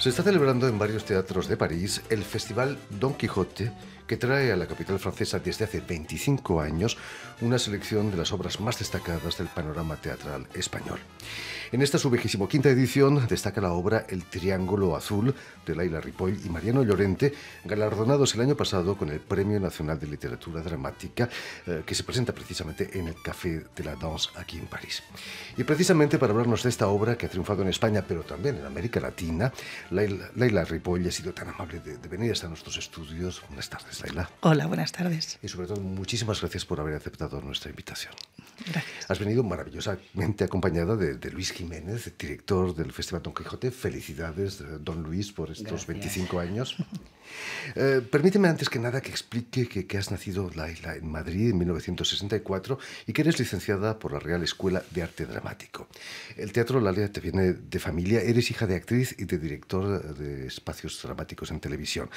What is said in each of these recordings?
Se está celebrando en varios teatros de París el Festival Don Quijote, que trae a la capital francesa desde hace 25 años una selección de las obras más destacadas del panorama teatral español. En esta su 25ª edición destaca la obra El Triángulo Azul de Laila Ripoll y Mariano Llorente, galardonados el año pasado con el Premio Nacional de Literatura Dramática, que se presenta precisamente en el Café de la Danse aquí en París. Y precisamente para hablarnos de esta obra que ha triunfado en España, pero también en América Latina, Laila Ripoll ha sido tan amable de venir hasta nuestros estudios. Buenas tardes, Laila. Hola, buenas tardes. Y sobre todo, muchísimas gracias por haber aceptado nuestra invitación. Gracias. Has venido maravillosamente acompañada de Luis Jiménez, director del Festival Don Quijote. Felicidades, don Luis, por estos 25 años. Permíteme antes que nada que explique que has nacido, Laila, en Madrid en 1964 y que eres licenciada por la Real Escuela de Arte Dramático. El teatro, Laila, te viene de familia. Eres hija de actriz y de director de espacios dramáticos en televisión.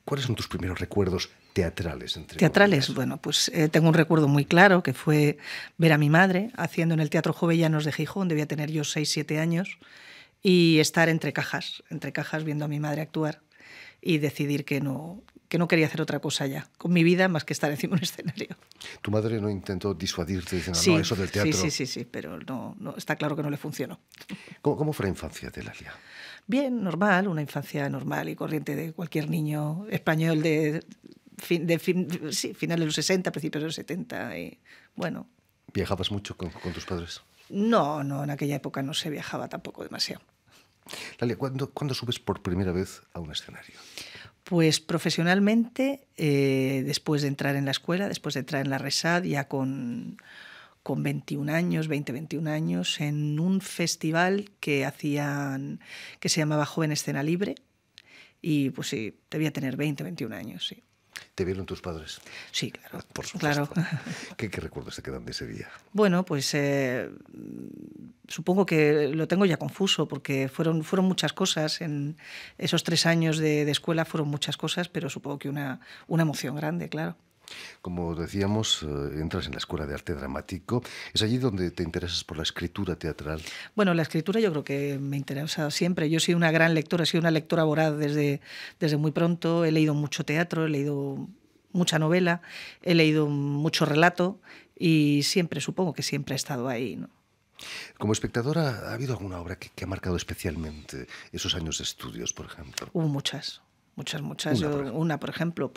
¿Cuáles son tus primeros recuerdos teatrales? Teatrales, bueno, pues tengo un recuerdo muy claro que fue ver a mi madre haciendo en el Teatro Jovellanos de Gijón, debía tener yo 6-7 años, y estar entre cajas viendo a mi madre actuar y decidir que no quería hacer otra cosa ya con mi vida más que estar encima de un escenario. ¿Tu madre no intentó disuadirte diciendo, sí, no, eso del teatro? Sí, pero no, está claro que no le funcionó. ¿Cómo fue la infancia de Laila? Bien, normal, una infancia normal y corriente de cualquier niño español de finales de los 60, principios de los 70. Y, bueno. ¿Viajabas mucho con tus padres? No, en aquella época no se viajaba tampoco demasiado. Laila, ¿cuándo subes por primera vez a un escenario? Pues profesionalmente, después de entrar en la escuela, después de entrar en la RESAD, ya con 21 años, 21 años, en un festival que se llamaba Joven Escena Libre, y pues sí, debía tener 21 años, sí. ¿Te vieron tus padres? Sí, claro. Por supuesto. Claro. ¿Qué recuerdos te quedan de ese día? Bueno, pues supongo que lo tengo ya confuso, porque fueron muchas cosas. En esos 3 años de escuela fueron muchas cosas, pero supongo que una emoción grande, claro. Como decíamos, entras en la Escuela de Arte Dramático. ¿Es allí donde te interesas por la escritura teatral? Bueno, la escritura yo creo que me ha interesado siempre. Yo he sido una gran lectora, he sido una lectora voraz desde muy pronto. He leído mucho teatro, he leído mucha novela, he leído mucho relato y supongo que siempre he estado ahí, ¿no? Como espectadora, ¿ha habido alguna obra que ha marcado especialmente esos años de estudios, por ejemplo? Hubo muchas. Una, por ejemplo,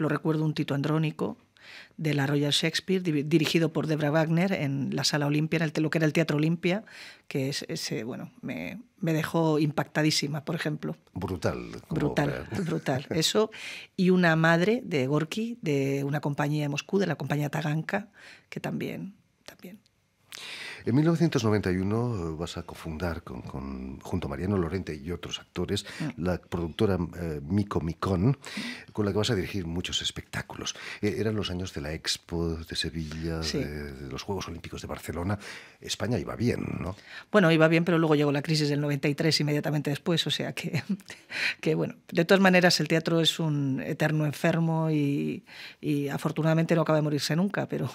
recuerdo un Tito Andrónico de la Royal Shakespeare, dirigido por Debra Wagner en la Sala Olimpia, lo que era el Teatro Olimpia, que me dejó impactadísima, por ejemplo. Brutal. Brutal. Eso, y Una madre de Gorki, de una compañía de Moscú, de la compañía Taganka, que también. En 1991 vas a cofundar junto a Mariano Llorente y otros actores la productora Mico Micón, con la que vas a dirigir muchos espectáculos. Eran los años de la Expo de Sevilla, sí, de los Juegos Olímpicos de Barcelona. España iba bien, ¿no? Bueno, iba bien, pero luego llegó la crisis del 93 inmediatamente después, o sea que bueno, de todas maneras el teatro es un eterno enfermo y afortunadamente no acaba de morirse nunca, pero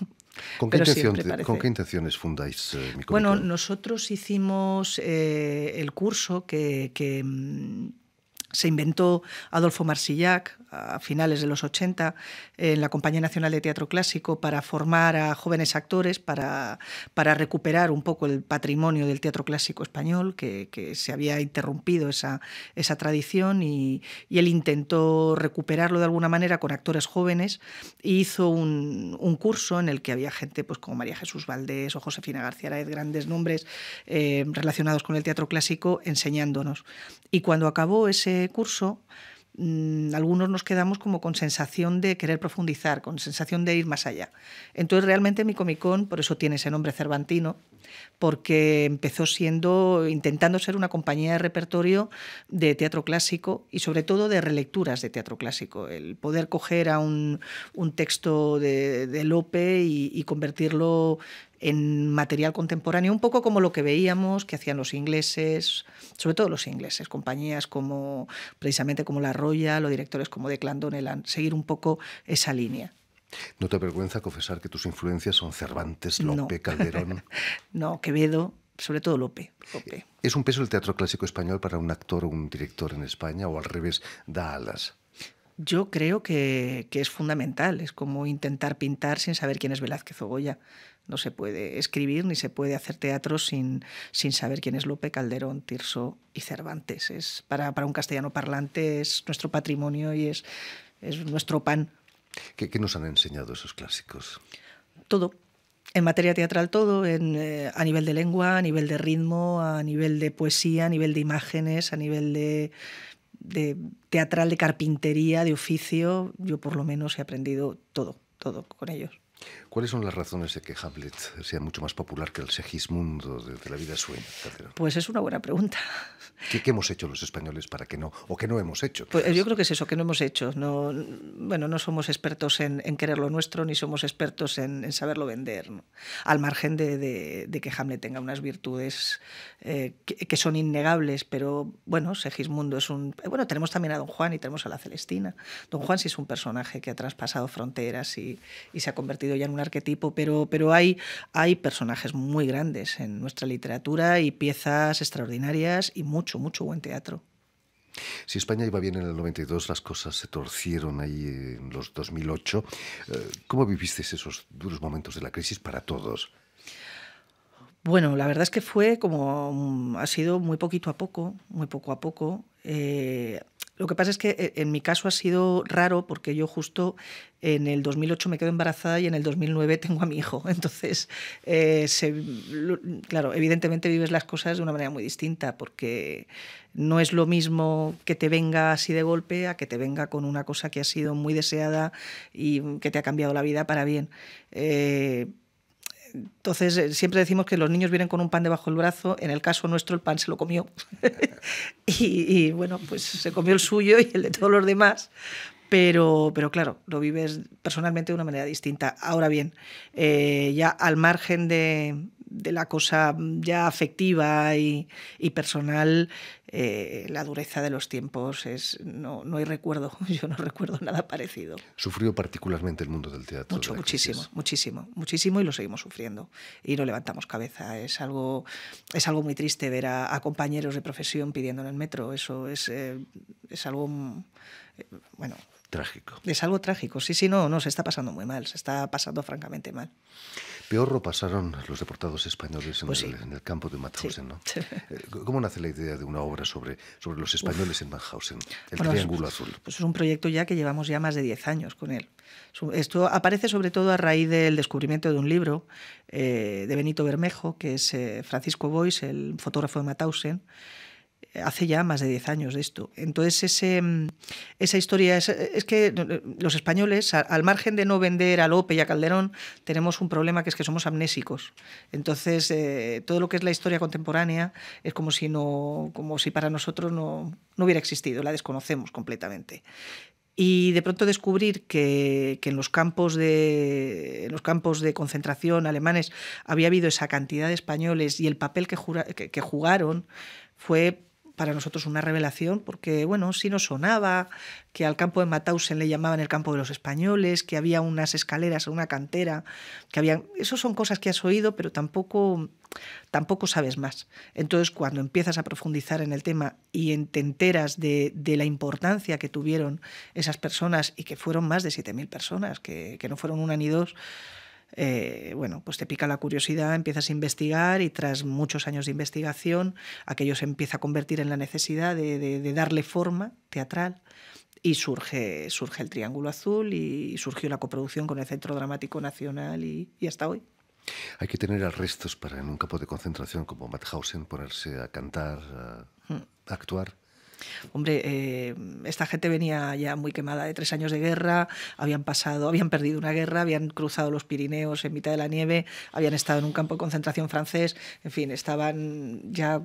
¿Con qué intenciones fundáis Mico Bueno, Micón? nosotros hicimos el curso que se inventó Adolfo Marsillac a finales de los 80 en la Compañía Nacional de Teatro Clásico para formar a jóvenes actores, para recuperar un poco el patrimonio del teatro clásico español, que se había interrumpido esa tradición, y él intentó recuperarlo de alguna manera con actores jóvenes, e hizo un curso en el que había gente pues, como María Jesús Valdés o Josefina García Araiz, grandes nombres relacionados con el teatro clásico, enseñándonos. Y cuando acabó ese curso, algunos nos quedamos como con sensación de querer profundizar, con sensación de ir más allá. Entonces realmente Mico Micón, por eso tiene ese nombre cervantino, porque empezó intentando ser una compañía de repertorio de teatro clásico y sobre todo de relecturas de teatro clásico, el poder coger a un texto de Lope y convertirlo en material contemporáneo, un poco como lo que veíamos que hacían los ingleses, sobre todo los ingleses, compañías precisamente como la Royal o directores como Declan Donnellan, seguir un poco esa línea. ¿No te avergüenza confesar que tus influencias son Cervantes, Lope, Calderón? No, Quevedo, sobre todo Lope. ¿Es un peso el teatro clásico español para un actor o un director en España, o al revés, da alas? Yo creo que es fundamental, es como intentar pintar sin saber quién es Velázquez o Goya. No se puede escribir ni se puede hacer teatro sin saber quién es Lope, Calderón, Tirso y Cervantes. Para un castellano parlante es nuestro patrimonio y es nuestro pan. ¿Qué nos han enseñado esos clásicos? Todo. En materia teatral todo, a nivel de lengua, a nivel de ritmo, a nivel de poesía, a nivel de imágenes, a nivel de teatral, de carpintería, de oficio. Yo por lo menos he aprendido todo con ellos. ¿Cuáles son las razones de que Hamlet sea mucho más popular que el Segismundo de la vida sueña, Calderón? Pues es una buena pregunta. ¿Qué hemos hecho los españoles para que no? ¿O qué no hemos hecho? Pues yo creo que es eso, que no hemos hecho. No, bueno, no somos expertos en querer lo nuestro, ni somos expertos en saberlo vender, ¿no? Al margen de que Hamlet tenga unas virtudes que son innegables, pero bueno, Segismundo es un... Bueno, tenemos también a Don Juan y tenemos a la Celestina. Don Juan sí es un personaje que ha traspasado fronteras y se ha convertido ya en un arquetipo, pero hay personajes muy grandes en nuestra literatura y piezas extraordinarias y mucho buen teatro. Si España iba bien en el 92, las cosas se torcieron ahí en los 2008. ¿Cómo vivisteis esos duros momentos de la crisis para todos? Bueno, la verdad es que fue como... ha sido muy poquito a poco, muy poco a poco. Lo que pasa es que en mi caso ha sido raro porque yo justo en el 2008 me quedo embarazada y en el 2009 tengo a mi hijo. Entonces, claro, evidentemente vives las cosas de una manera muy distinta porque no es lo mismo que te venga así de golpe a que te venga con una cosa que ha sido muy deseada y que te ha cambiado la vida para bien. Entonces, siempre decimos que los niños vienen con un pan debajo del brazo. En el caso nuestro, el pan se lo comió. y bueno, pues se comió el suyo y el de todos los demás. Pero claro, lo vives personalmente de una manera distinta. Ahora bien, ya al margen de la cosa ya afectiva y personal, la dureza de los tiempos no hay recuerdo. Yo no recuerdo nada parecido. ¿Sufrió particularmente el mundo del teatro? Muchísimo y lo seguimos sufriendo. Y no levantamos cabeza. Es algo muy triste ver a compañeros de profesión pidiendo en el metro. Eso es algo, bueno... trágico. Es algo trágico, sí, no, se está pasando muy mal, se está pasando francamente mal. Peor lo pasaron los deportados españoles en el campo de Mauthausen, ¿no? Sí. ¿Cómo nace la idea de una obra sobre los españoles en Mauthausen? Triángulo Azul. Pues es un proyecto ya que llevamos ya más de 10 años con él. Esto aparece sobre todo a raíz del descubrimiento de un libro de Benito Bermejo, que es Francisco Boix, el fotógrafo de Mauthausen. Hace ya más de 10 años de esto. Entonces, esa historia es que los españoles, al margen de no vender a Lope y a Calderón, tenemos un problema que es que somos amnésicos. Entonces, todo lo que es la historia contemporánea es como si para nosotros no hubiera existido, la desconocemos completamente. Y de pronto descubrir que en los campos de concentración alemanes había habido esa cantidad de españoles y el papel que jugaron fue para nosotros una revelación, porque bueno, sí nos sonaba que al campo de Mauthausen le llamaban el campo de los españoles, que había unas escaleras en una cantera, eso son cosas que has oído, pero tampoco sabes más. Entonces, cuando empiezas a profundizar en el tema y te enteras de la importancia que tuvieron esas personas, y que fueron más de 7.000 personas, que no fueron una ni dos, bueno, pues te pica la curiosidad, empiezas a investigar y tras muchos años de investigación aquello se empieza a convertir en la necesidad de darle forma teatral y surge el Triángulo Azul y surgió la coproducción con el Centro Dramático Nacional y hasta hoy. Hay que tener arrestos para en un campo de concentración como Mauthausen ponerse a cantar, a actuar. Hombre, esta gente venía ya muy quemada de 3 años de guerra, habían perdido una guerra, habían cruzado los Pirineos en mitad de la nieve, habían estado en un campo de concentración francés, en fin, estaban ya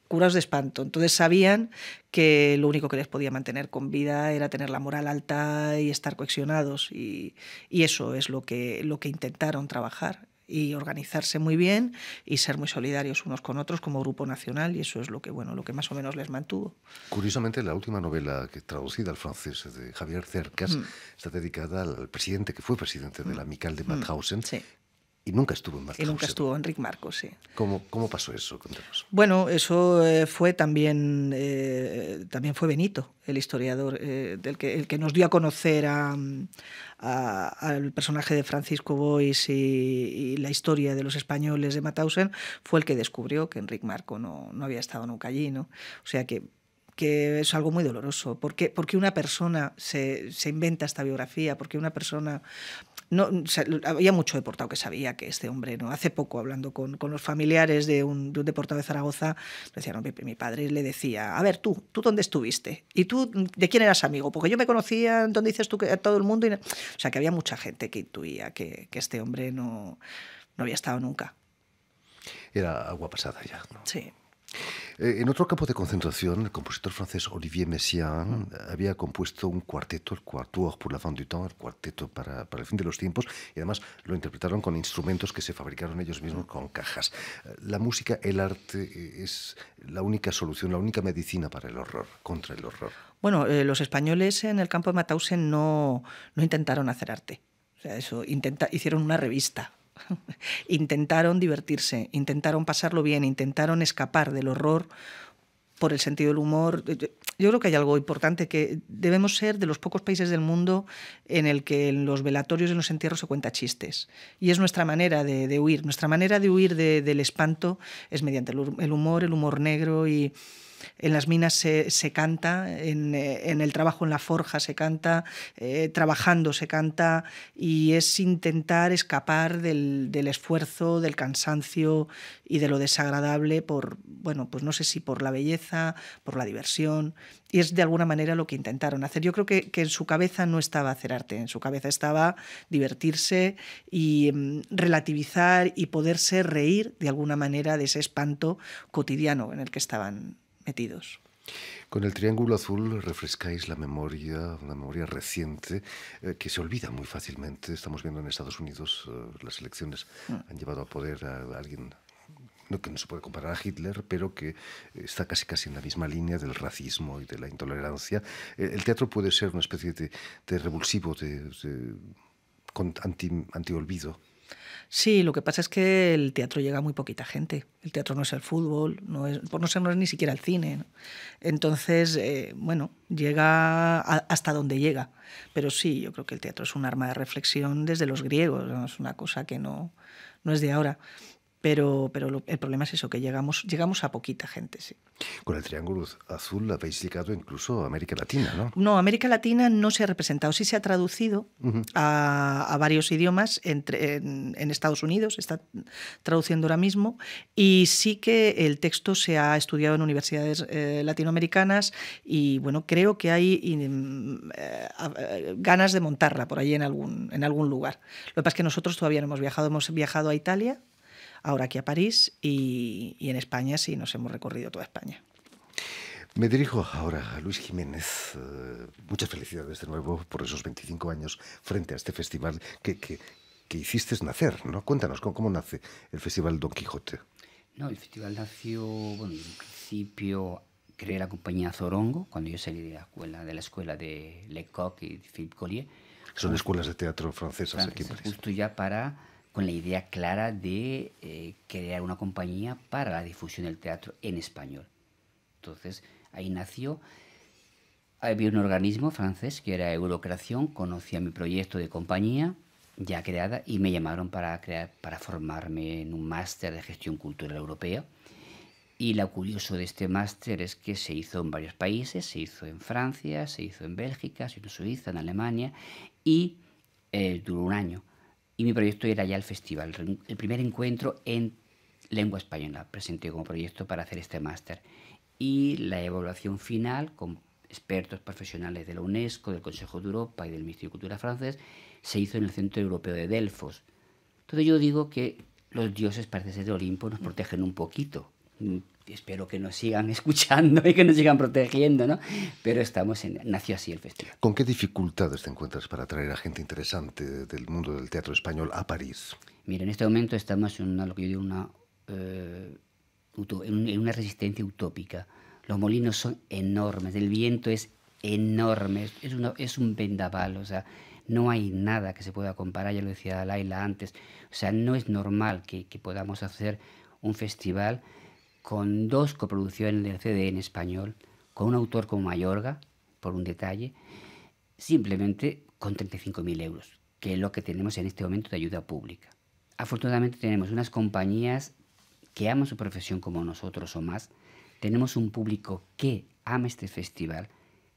curados de espanto. Entonces sabían que lo único que les podía mantener con vida era tener la moral alta y estar cohesionados, y eso es lo que intentaron trabajar. Y organizarse muy bien y ser muy solidarios unos con otros como grupo nacional, y eso es lo que más o menos les mantuvo. Curiosamente, la última novela traducida al francés de Javier Cercas está dedicada al presidente que fue presidente de la Amical de Mauthausen. Sí. Y nunca estuvo en Y Mauthausen. nunca estuvo Enric Marcos, sí. ¿Cómo pasó eso? Cuéntanos. Bueno, eso fue también fue Benito, el historiador, el que nos dio a conocer al personaje de Francisco Boix y la historia de los españoles de Mauthausen, fue el que descubrió que Enric Marco no había estado nunca allí, ¿no? O sea que es algo muy doloroso. Porque una persona se inventa esta biografía, porque una persona... No, había mucho deportado que sabía que este hombre, ¿no? Hace poco, hablando con los familiares de un deportado de Zaragoza, decían, no, mi padre le decía, a ver, ¿tú dónde estuviste? ¿Y tú de quién eras amigo? Porque yo me conocía, ¿dónde dices tú que a todo el mundo? O sea, que había mucha gente que intuía que este hombre no había estado nunca. Era agua pasada ya, ¿no? Sí. En otro campo de concentración, el compositor francés Olivier Messiaen había compuesto un cuarteto, el Quatuor pour la fin du temps, el cuarteto para el fin de los tiempos, y además lo interpretaron con instrumentos que se fabricaron ellos mismos con cajas. La música, el arte, es la única solución, la única medicina para el horror, contra el horror. Bueno, los españoles en el campo de Mauthausen no intentaron hacer arte. O sea, hicieron una revista. Intentaron divertirse, intentaron pasarlo bien, intentaron escapar del horror por el sentido del humor. Yo creo que hay algo importante, que debemos ser de los pocos países del mundo en el que en los velatorios y en los entierros se cuenta chistes. Y es nuestra manera de huir. Nuestra manera de huir del espanto es mediante el humor negro, y en las minas se canta, en el trabajo en la forja se canta, trabajando se canta, y es intentar escapar del esfuerzo, del cansancio y de lo desagradable pues no sé si por la belleza, por la diversión, y es de alguna manera lo que intentaron hacer. Yo creo que en su cabeza no estaba hacer arte, en su cabeza estaba divertirse y relativizar y poderse reír de alguna manera de ese espanto cotidiano en el que estaban metidos. Con el Triángulo Azul refrescáis la memoria, una memoria reciente que se olvida muy fácilmente. Estamos viendo en Estados Unidos las elecciones han llevado a poder a alguien que no se puede comparar a Hitler, pero que está casi en la misma línea del racismo y de la intolerancia. El teatro puede ser una especie de revulsivo, anti-olvido. Sí, lo que pasa es que el teatro llega a muy poquita gente. El teatro no es el fútbol, no es ni siquiera el cine, ¿no? Entonces, llega hasta donde llega. Pero sí, yo creo que el teatro es un arma de reflexión desde los griegos, ¿no? Es una cosa que no es de ahora. Pero el problema es eso, que llegamos a poquita gente, sí. Con el Triángulo Azul habéis llegado incluso a América Latina, ¿no? No, América Latina no se ha representado, sí se ha traducido a varios idiomas en Estados Unidos, se está traduciendo ahora mismo, y sí que el texto se ha estudiado en universidades latinoamericanas, y bueno, creo que hay ganas de montarla por allí en algún lugar. Lo que pasa es que nosotros todavía no hemos viajado a Italia, ahora aquí a París, y en España sí nos hemos recorrido toda España. Me dirijo ahora a Luis Jiménez. Muchas felicidades de nuevo por esos 25 años frente a este festival que hiciste nacer, ¿no? Cuéntanos, ¿cómo nace el Festival Don Quijote? No, el festival nació, en un principio creé la compañía Zorongo, cuando yo salí de la escuela de Lecoq y de Philippe Collier. Son escuelas de teatro francesas aquí en París. Justo ya con la idea clara de crear una compañía para la difusión del teatro en español. Entonces, ahí nació. Había un organismo francés que era Eurocreación, conocía mi proyecto de compañía ya creada y me llamaron para formarme en un máster de gestión cultural europea. Y lo curioso de este máster es que se hizo en varios países, se hizo en Francia, se hizo en Bélgica, se hizo en Suiza, en Alemania, y duró un año. Y mi proyecto era ya el festival, el primer encuentro en lengua española. Presenté como proyecto para hacer este máster. Y la evaluación final, con expertos profesionales de la UNESCO, del Consejo de Europa y del Ministerio de Cultura francés, se hizo en el Centro Europeo de Delfos. Entonces yo digo que los dioses, parece ser, de Olimpo nos protegen un poquito. Espero que nos sigan escuchando y que nos sigan protegiendo, ¿no? Pero nació así el festival. ¿Con qué dificultades te encuentras para atraer a gente interesante del mundo del teatro español a París? Mira, en este momento estamos en lo que yo digo en una resistencia utópica. Los molinos son enormes, el viento es enorme, es un vendaval, o sea, No hay nada que se pueda comparar, ya lo decía Laila antes. O sea, no es normal que podamos hacer un festival con 2 coproducciones del CD en español, con un autor como Mayorga, por un detalle, simplemente con 35.000 euros, que es lo que tenemos en este momento de ayuda pública. Afortunadamente tenemos unas compañías que aman su profesión como nosotros o más. Tenemos un público que ama este festival,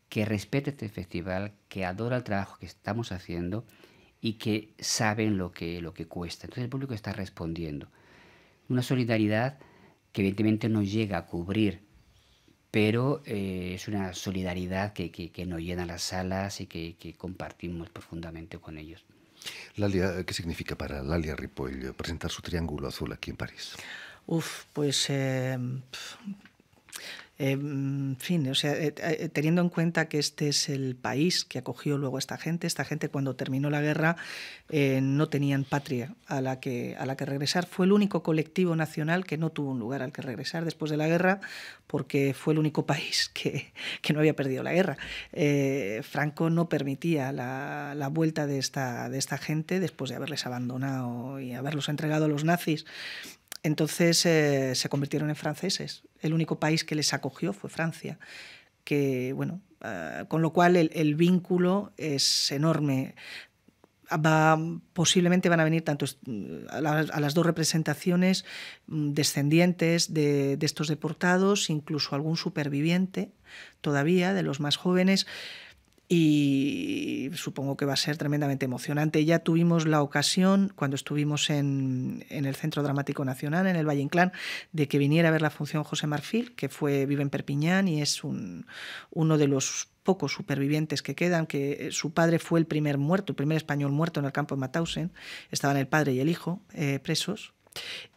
que respeta este festival, que adora el trabajo que estamos haciendo y que saben lo que cuesta. Entonces el público está respondiendo. Una solidaridad que evidentemente no llega a cubrir, pero es una solidaridad que nos llena las salas y que compartimos profundamente con ellos. Lalia, ¿qué significa para Lalia Ripoll presentar su Triángulo Azul aquí en París? Pues en fin, o sea, teniendo en cuenta que este es el país que acogió luego a esta gente cuando terminó la guerra no tenían patria a la que regresar. Fue el único colectivo nacional que no tuvo un lugar al que regresar después de la guerra, porque fue el único país que no había perdido la guerra. Franco no permitía la vuelta de esta gente después de haberles abandonado y haberlos entregado a los nazis. Entonces se convirtieron en franceses. El único país que les acogió fue Francia, que, bueno, con lo cual el vínculo es enorme. Posiblemente van a venir tanto a las 2 representaciones descendientes de estos deportados, incluso algún superviviente todavía de los más jóvenes. Y supongo que va a ser tremendamente emocionante. Ya tuvimos la ocasión, cuando estuvimos en el Centro Dramático Nacional, en el Valle Inclán, de que viniera a ver la función José Marfil, que vive en Perpiñán y es uno de los pocos supervivientes que quedan, que su padre fue el primer español muerto en el campo de Mauthausen. Estaban el padre y el hijo presos.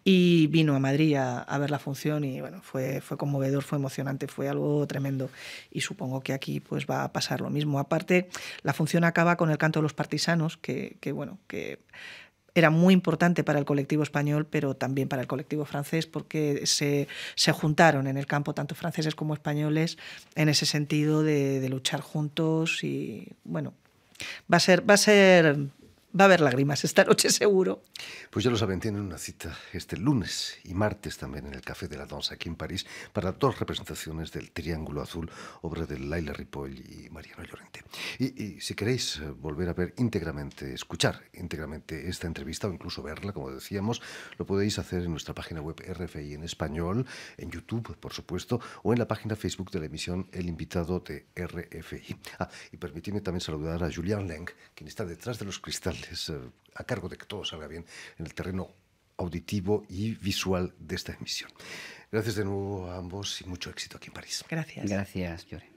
Y vino a Madrid a ver la función y bueno, fue conmovedor, fue emocionante, fue algo tremendo y supongo que aquí pues va a pasar lo mismo. Aparte, la función acaba con el canto de los partisanos, que era muy importante para el colectivo español, pero también para el colectivo francés, porque se juntaron en el campo tanto franceses como españoles en ese sentido de luchar juntos y bueno, va a haber lágrimas esta noche seguro. Pues ya lo saben, tienen una cita este lunes y martes también en el Café de la Danse aquí en París para 2 representaciones del Triángulo Azul, obra de Laila Ripoll y Mariano Llorente. Y si queréis volver a ver íntegramente, escuchar íntegramente esta entrevista o incluso verla, como decíamos, lo podéis hacer en nuestra página web RFI en español, en YouTube, por supuesto, o en la página Facebook de la emisión El Invitado de RFI. Y permitidme también saludar a Julian Leng, quien está detrás de los cristales, a cargo de que todo salga bien en el terreno auditivo y visual de esta emisión. Gracias de nuevo a ambos y mucho éxito aquí en París. Gracias. Gracias, Llore.